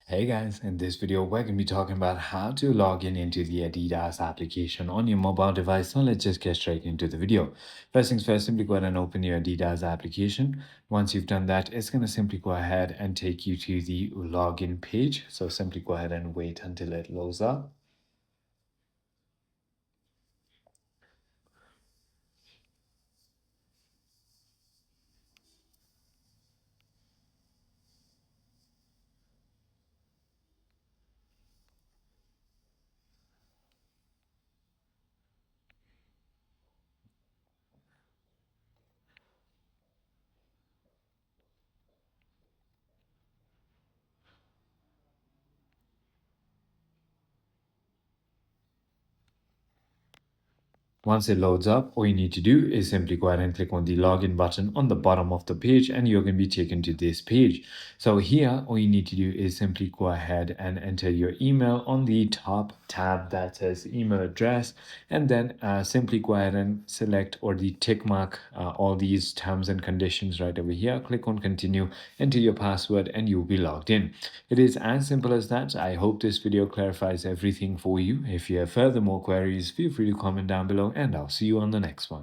Hey guys, in this video, we're going to be talking about how to log in into the Adidas application on your mobile device. So let's just get straight into the video. First things first, simply go ahead and open your Adidas application. Once you've done that, it's going to simply go ahead and take you to the login page. So simply go ahead and wait until it loads up. Once it loads up, all you need to do is simply go ahead and click on the login button on the bottom of the page and you're going to be taken to this page. So here, all you need to do is simply go ahead and enter your email on the top tab that says email address, and then simply go ahead and select or the tick mark all these terms and conditions right over here. Click on continue, enter your password, and you'll be logged in. It is as simple as that. I hope this video clarifies everything for you. If you have further more queries, feel free to comment down below and I'll see you on the next one.